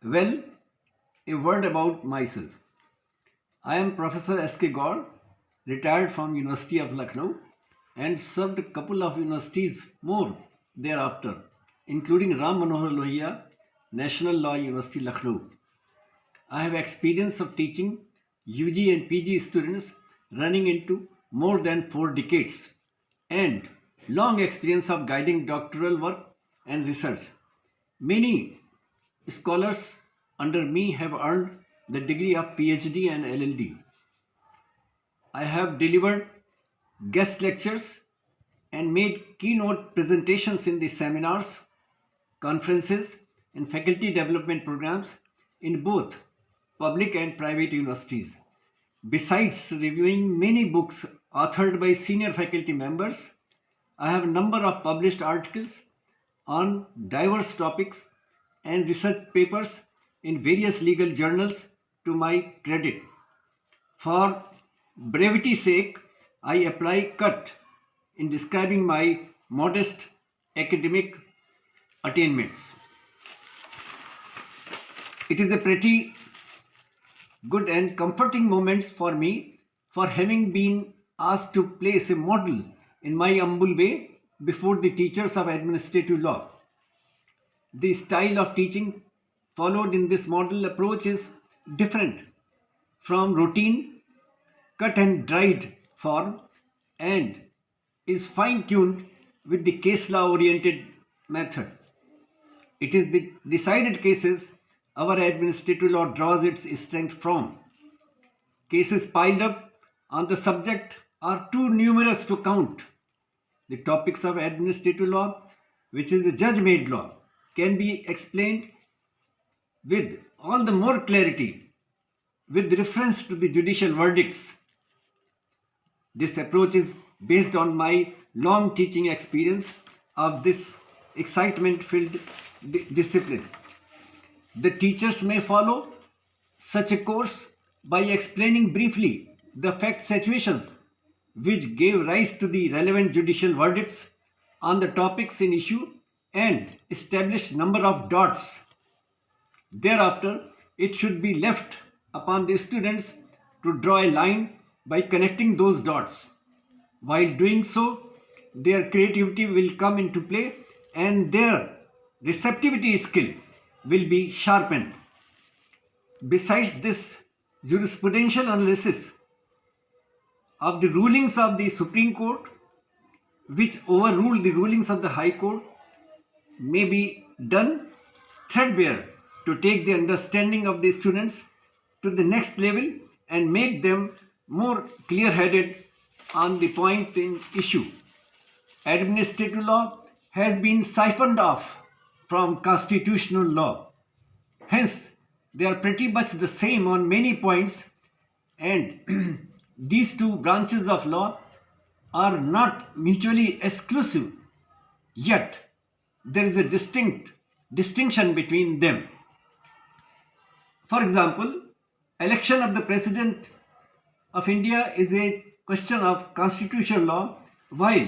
Well, a word about myself. I am Professor S.K. Gaur, retired from University of Lucknow and served a couple of universities more thereafter, including Ram Manohar Lohia, National Law University, Lucknow. I have experience of teaching UG and PG students running into more than 4 decades and long experience of guiding doctoral work and research. Many scholars under me have earned the degree of PhD and LLD. I have delivered guest lectures and made keynote presentations in the seminars, conferences, and faculty development programs in both public and private universities. Besides reviewing many books authored by senior faculty members, I have a number of published articles on diverse topics and research papers in various legal journals to my credit. For brevity's sake, I apply cut in describing my modest academic attainments. It is a pretty good and comforting moment for me for having been asked to place a model in my humble way before the teachers of administrative law. The style of teaching followed in this model approach is different from routine cut and dried form and is fine tuned with the case law oriented method. It is the decided cases our administrative law draws its strength from. Cases piled up on the subject are too numerous to count. The topics of administrative law, which is the judge made law, can be explained with all the more clarity with reference to the judicial verdicts. This approach is based on my long teaching experience of this excitement filled discipline. The teachers may follow such a course by explaining briefly the fact situations which gave rise to the relevant judicial verdicts on the topics in issue and establish number of dots. Thereafter, it should be left upon the students to draw a line by connecting those dots. While doing so, their creativity will come into play and their receptivity skill will be sharpened. Besides this jurisprudential analysis of the rulings of the Supreme Court, which overruled the rulings of the High Court, may be done threadbare to take the understanding of the students to the next level and make them more clear headed on the point in issue. Administrative law has been siphoned off from constitutional law. Hence, they are pretty much the same on many points, and these two branches of law are not mutually exclusive, yet there is a distinct distinction between them. For example, election of the President of India is a question of constitutional law, while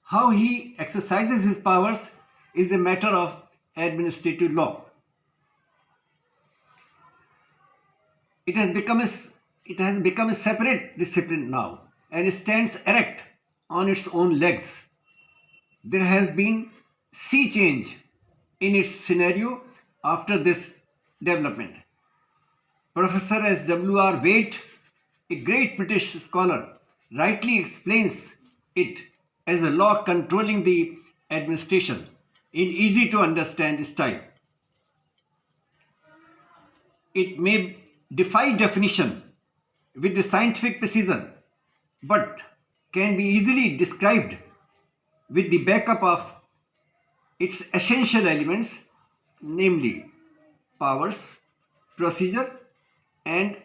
how he exercises his powers is a matter of administrative law. It has become a separate discipline now and stands erect on its own legs. There has been sea change in its scenario after this development. Professor S.W.R. Waite, a great British scholar, rightly explains it as a law controlling the administration in easy to understand style. It may defy definition with the scientific precision, but can be easily described with the backup of its essential elements, namely powers, procedure, and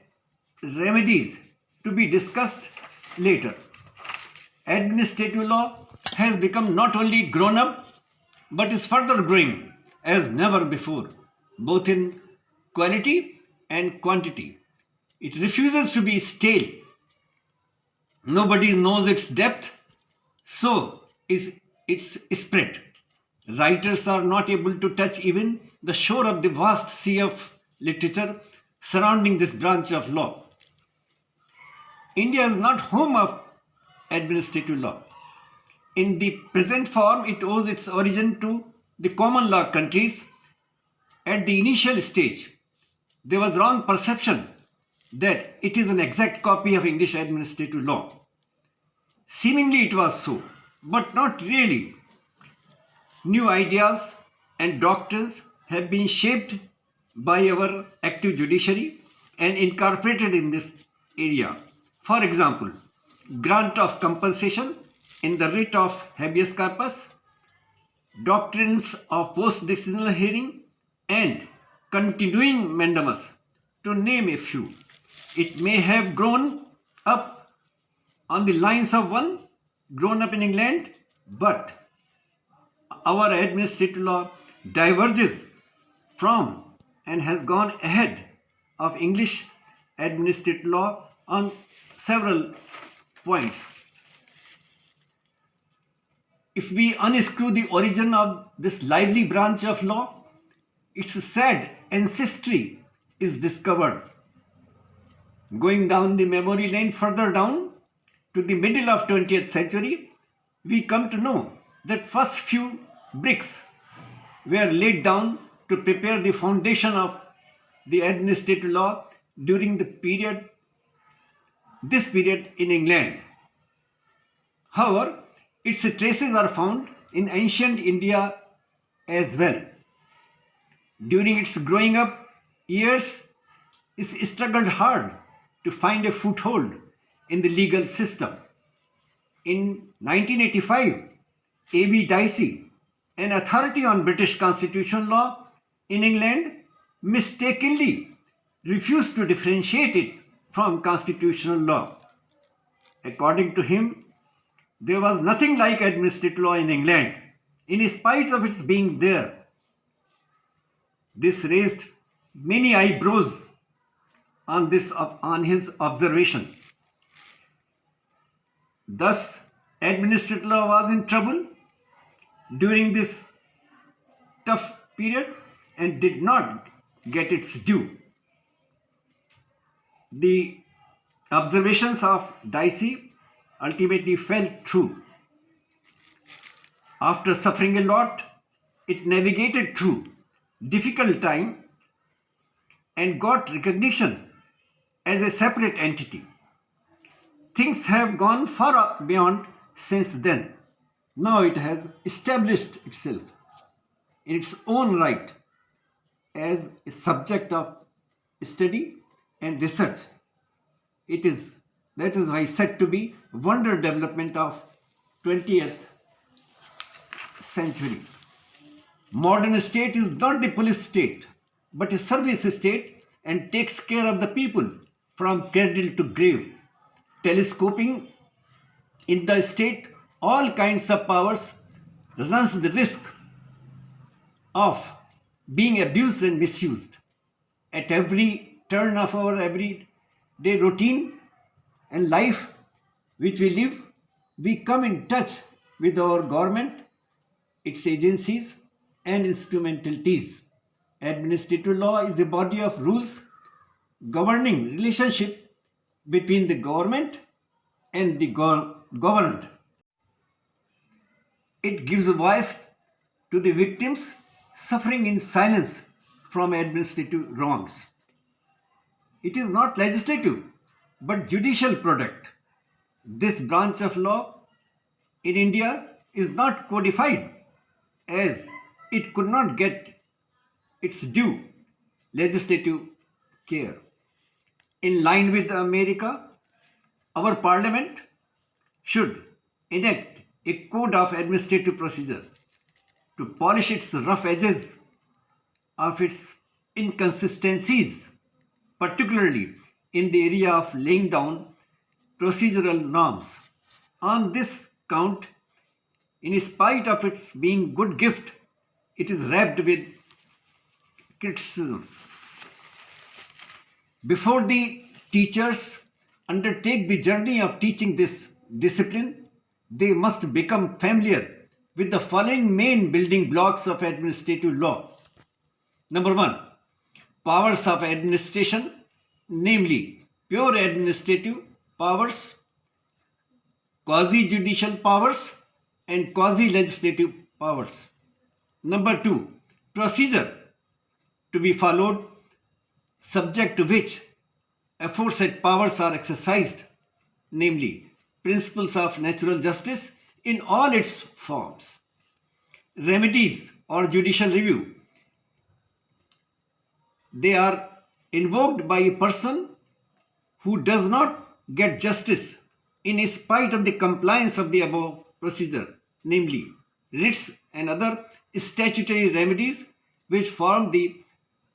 remedies to be discussed later. Administrative law has become not only grown up but is further growing as never before, both in quality and quantity. It refuses to be stale. Nobody knows its depth, so is its spread. Writers are not able to touch even the shore of the vast sea of literature surrounding this branch of law. India is not home of administrative law. In the present form, it owes its origin to the common law countries. At the initial stage, there was wrong perception that it is an exact copy of English administrative law. Seemingly it was so, but not really. New ideas and doctrines have been shaped by our active judiciary and incorporated in this area. For example, grant of compensation in the writ of habeas corpus, doctrines of post-decisional hearing, and continuing mandamus, to name a few. It may have grown up on the lines of one grown up in England, but our administrative law diverges from and has gone ahead of English administrative law on several points. If we unscrew the origin of this lively branch of law, its sad ancestry is discovered. Going down the memory lane further down to the middle of 20th century, we come to know that first few bricks were laid down to prepare the foundation of the administrative law during this period in England. However, its traces are found in ancient India as well. During its growing up years, it struggled hard to find a foothold in the legal system. In 1985, A.B. Dicey, an authority on British constitutional law in England, mistakenly refused to differentiate it from constitutional law. According to him, there was nothing like administrative law in England, in spite of its being there. This raised many eyebrows on his observation. Thus, administrative law was in trouble during this tough period and did not get its due. The observations of Dicey ultimately fell through. After suffering a lot, it navigated through difficult time and got recognition as a separate entity. Things have gone far beyond since then. Now it has established itself in its own right as a subject of study and research. That is why said to be wonder development of 20th century. Modern state is not the police state, but a service state and takes care of the people from cradle to grave. Telescoping in the state all kinds of powers runs the risk of being abused and misused. At every turn of our everyday routine and life which we live, we come in touch with our government, its agencies and instrumentalities. Administrative law is a body of rules governing relationship between the government and the governed. It gives a voice to the victims suffering in silence from administrative wrongs. It is not legislative but judicial product. This branch of law in India is not codified as it could not get its due legislative care. In line with America, our parliament should enact a code of administrative procedure to polish its rough edges of its inconsistencies, particularly in the area of laying down procedural norms. On this count, in spite of its being good gift, it is wrapped with criticism. Before the teachers undertake the journey of teaching this discipline, they must become familiar with the following main building blocks of administrative law. Number one, powers of administration, namely pure administrative powers, quasi-judicial powers, and quasi-legislative powers. Number two, procedure to be followed, subject to which aforesaid powers are exercised, namely principles of natural justice in all its forms. Remedies or judicial review, they are invoked by a person who does not get justice in spite of the compliance of the above procedure, namely writs and other statutory remedies which form the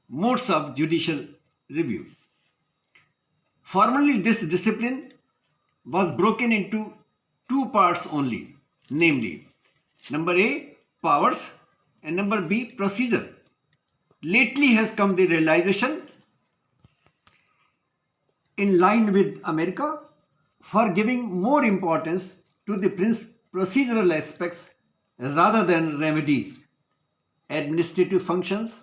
modes of judicial review. Formerly, this discipline was broken into two parts only, namely number A, powers, and number B, procedure. Lately has come the realization, in line with America, for giving more importance to the procedural aspects rather than remedies. Administrative functions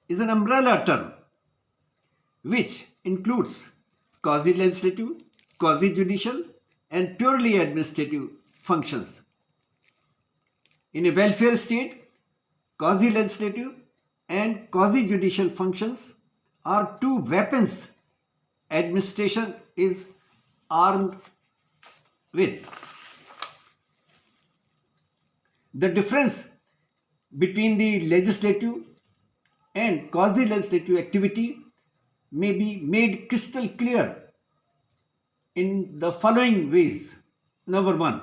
is an umbrella term which includes quasi-legislative, quasi-judicial, and purely administrative functions. In a welfare state, quasi-legislative and quasi-judicial functions are two weapons administration is armed with. The difference between the legislative and quasi-legislative activity may be made crystal clear in the following ways. Number one,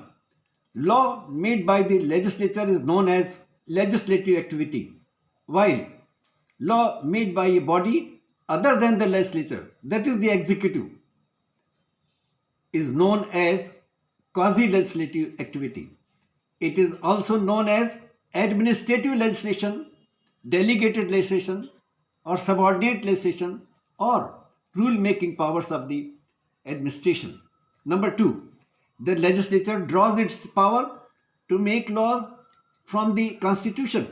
law made by the legislature is known as legislative activity, while law made by a body other than the legislature, that is the executive, is known as quasi-legislative activity. It is also known as administrative legislation, delegated legislation, or subordinate legislation, or rule-making powers of the administration. Number two, the legislature draws its power to make law from the Constitution.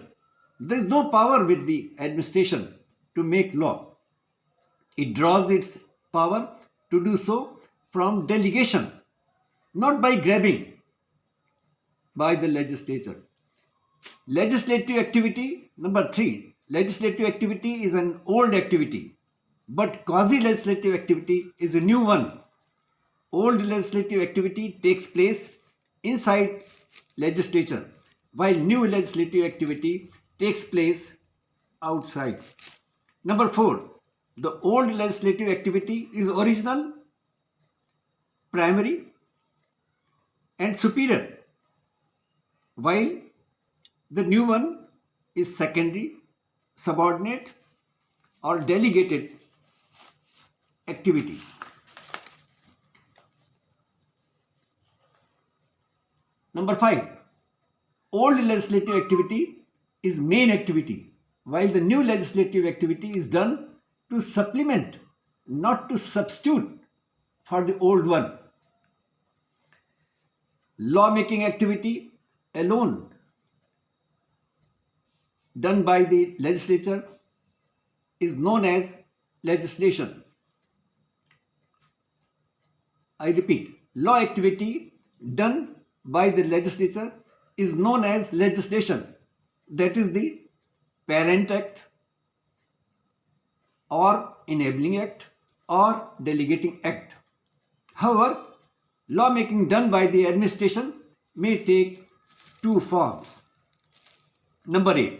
There is no power with the administration to make law. It draws its power to do so from delegation, not by grabbing by the legislature. Legislative activity, number three, legislative activity is an old activity, but quasi-legislative activity is a new one. Old legislative activity takes place inside legislature, while new legislative activity takes place outside. Number four, the old legislative activity is original, primary, and superior, while the new one is secondary, subordinate, or delegated activity. Number five, old legislative activity is main activity, while the new legislative activity is done to supplement, not to substitute for the old one. Lawmaking activity alone done by the legislature is known as legislation. I repeat, law activity done by the legislature is known as legislation. That is the Parent Act or Enabling Act or Delegating Act. However, lawmaking done by the administration may take two forms. Number A,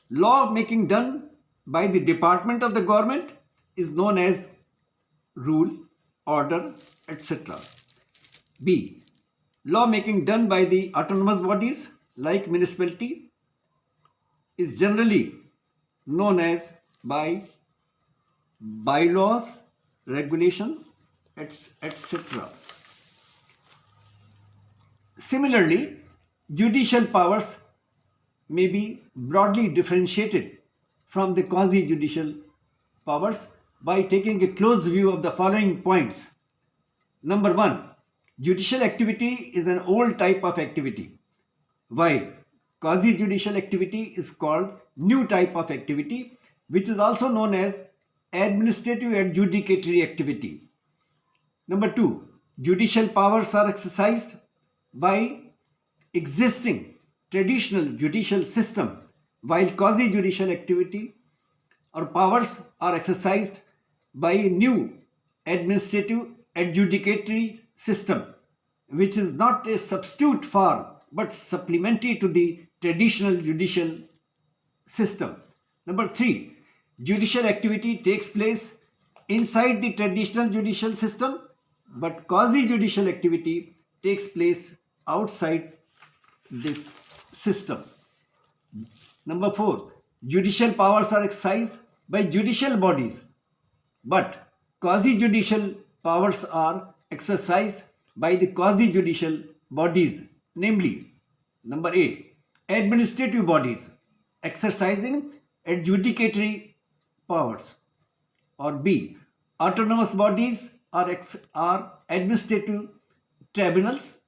lawmaking done by the department of the government is known as rule, order, etc. B, lawmaking done by the autonomous bodies like municipality is generally known as by bylaws, regulation, etc. Similarly, judicial powers may be broadly differentiated from the quasi-judicial powers by taking a close view of the following points. Number one, judicial activity is an old type of activity, while quasi-judicial activity is called new type of activity, which is also known as administrative adjudicatory activity. Number 2, judicial powers are exercised by existing traditional judicial system, while quasi-judicial activity or powers are exercised by a new administrative adjudicatory system, which is not a substitute for but supplementary to the traditional judicial system. Number 3, judicial activity takes place inside the traditional judicial system, but quasi-judicial activity takes place outside this system. Number 4, judicial powers are exercised by judicial bodies, but quasi-judicial powers are exercised by the quasi-judicial bodies, namely, number A, administrative bodies exercising adjudicatory powers, or B, autonomous bodies are administrative tribunals.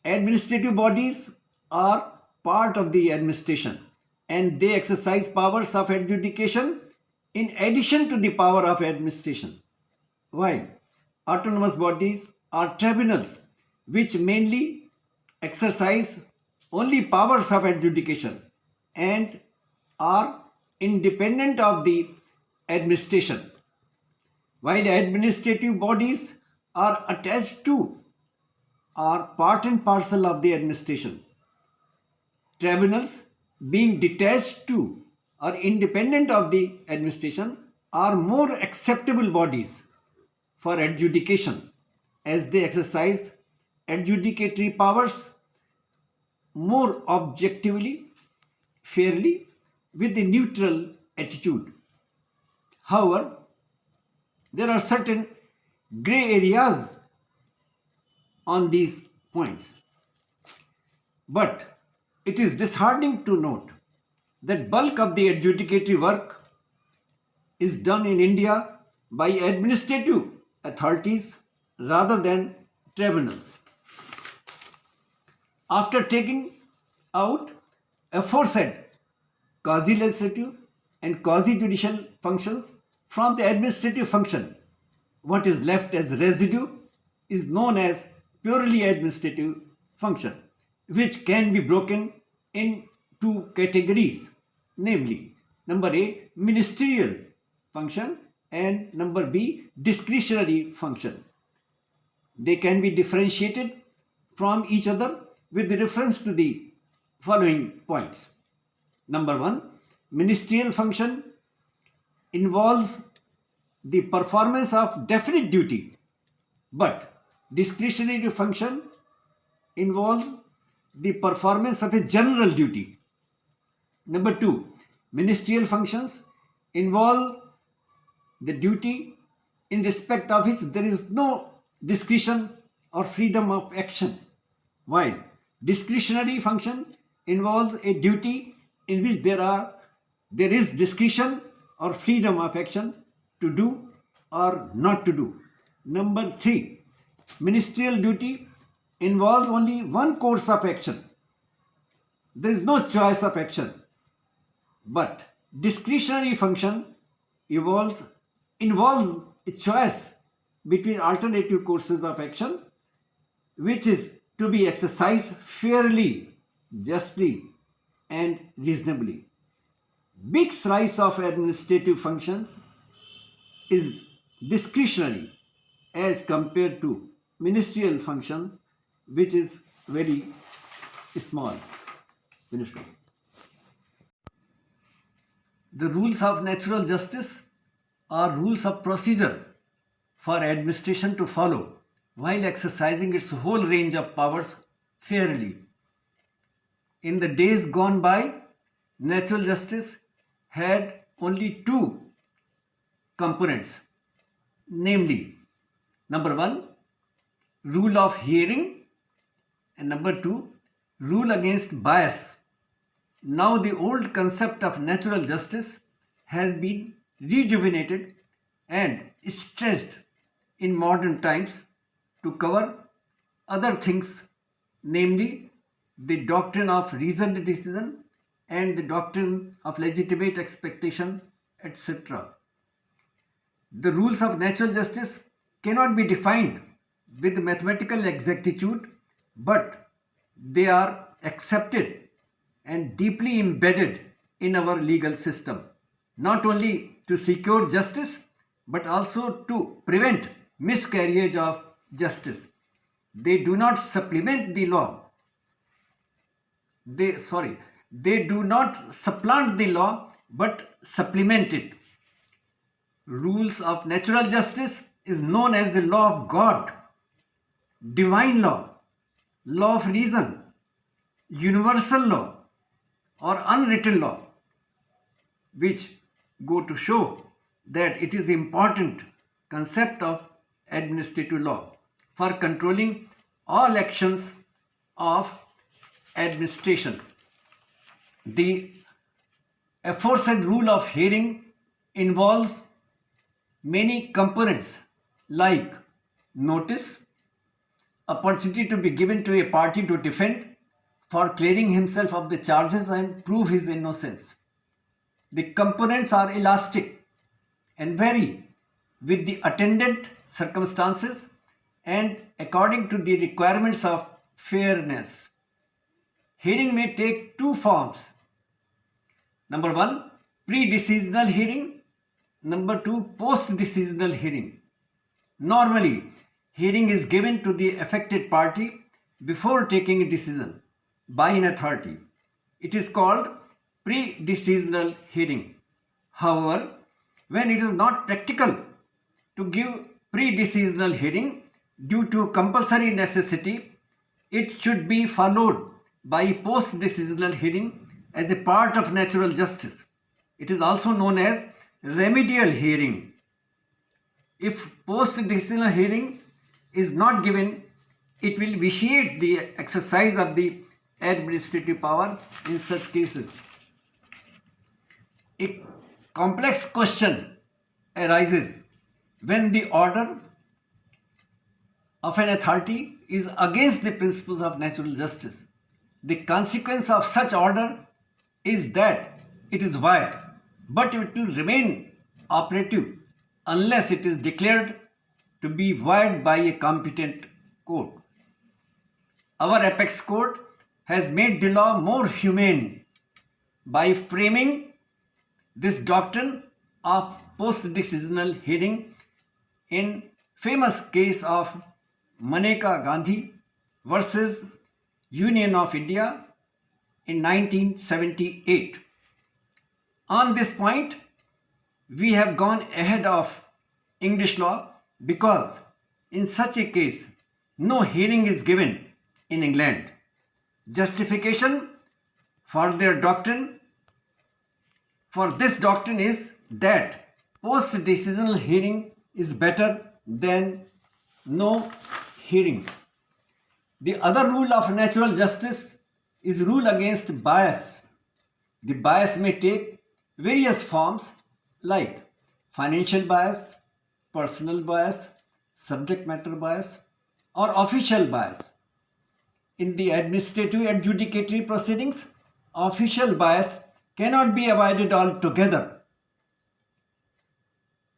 Administrative bodies are part of the administration and they exercise powers of adjudication in addition to the power of administration, while autonomous bodies are tribunals which mainly exercise only powers of adjudication and are independent of the administration, while administrative bodies are attached to, are part and parcel of the administration. Tribunals, being detached to or independent of the administration, are more acceptable bodies for adjudication as they exercise adjudicatory powers more objectively, fairly, with a neutral attitude. However, there are certain gray areas on these points. But it is disheartening to note that bulk of the adjudicatory work is done in India by administrative authorities rather than tribunals. After taking out aforesaid quasi-legislative and quasi-judicial functions from the administrative function, what is left as residue is known as purely administrative function, which can be broken in two categories, namely, number A, ministerial function, and number B, discretionary function. They can be differentiated from each other with reference to the following points. Number 1, ministerial function involves the performance of definite duty, but discretionary function involves the performance of a general duty. Number 2, ministerial functions involve the duty in respect of which there is no discretion or freedom of action, while discretionary function involves a duty in which there is discretion or freedom of action to do or not to do. Number 3, ministerial duty involves only one course of action. There is no choice of action. But discretionary function involves a choice between alternative courses of action, which is to be exercised fairly, justly, and reasonably. Big slice of administrative functions is discretionary as compared to ministerial function, which is very small. Finished. The rules of natural justice are rules of procedure for administration to follow while exercising its whole range of powers fairly. In the days gone by, natural justice had only two components, namely, number 1, rule of hearing, and number 2, rule against bias. Now the old concept of natural justice has been rejuvenated and stretched in modern times to cover other things, namely the doctrine of reasoned decision, and the doctrine of legitimate expectation, etc. The rules of natural justice cannot be defined with mathematical exactitude, but they are accepted and deeply embedded in our legal system, not only to secure justice but also to prevent miscarriage of justice. They do not supplement the law. They do not supplant the law but supplement it. Rules of natural justice is known as the law of God, divine law, law of reason, universal law, or unwritten law, which go to show that it is important concept of administrative law for controlling all actions of administration. The aforesaid rule of hearing involves many components like notice, opportunity to be given to a party to defend for clearing himself of the charges and prove his innocence. The components are elastic and vary with the attendant circumstances and according to the requirements of fairness. Hearing may take two forms. Number one, pre-decisional hearing. Number two, post-decisional hearing. Normally, hearing is given to the affected party before taking a decision by an authority. It is called pre-decisional hearing. However, when it is not practical to give pre-decisional hearing due to compulsory necessity, it should be followed by post-decisional hearing as a part of natural justice. It is also known as remedial hearing. If post-decisional hearing is not given, it will vitiate the exercise of the administrative power in such cases. A complex question arises when the order of an authority is against the principles of natural justice. The consequence of such order is that it is void, but it will remain operative unless it is declared to be void by a competent court. Our apex court has made the law more humane by framing this doctrine of post-decisional hearing in famous case of Maneka Gandhi versus Union of India in 1978. On this point, we have gone ahead of English law because in such a case, no hearing is given in England. Justification for their doctrine, for this doctrine is that post-decisional hearing is better than no hearing. The other rule of natural justice is rule against bias. The bias may take various forms like financial bias, personal bias, subject matter bias, or official bias. In the administrative adjudicatory proceedings, official bias cannot be avoided altogether.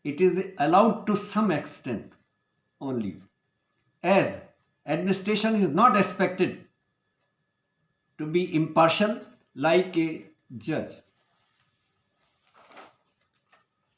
It is allowed to some extent only, as administration is not expected to be impartial like a judge.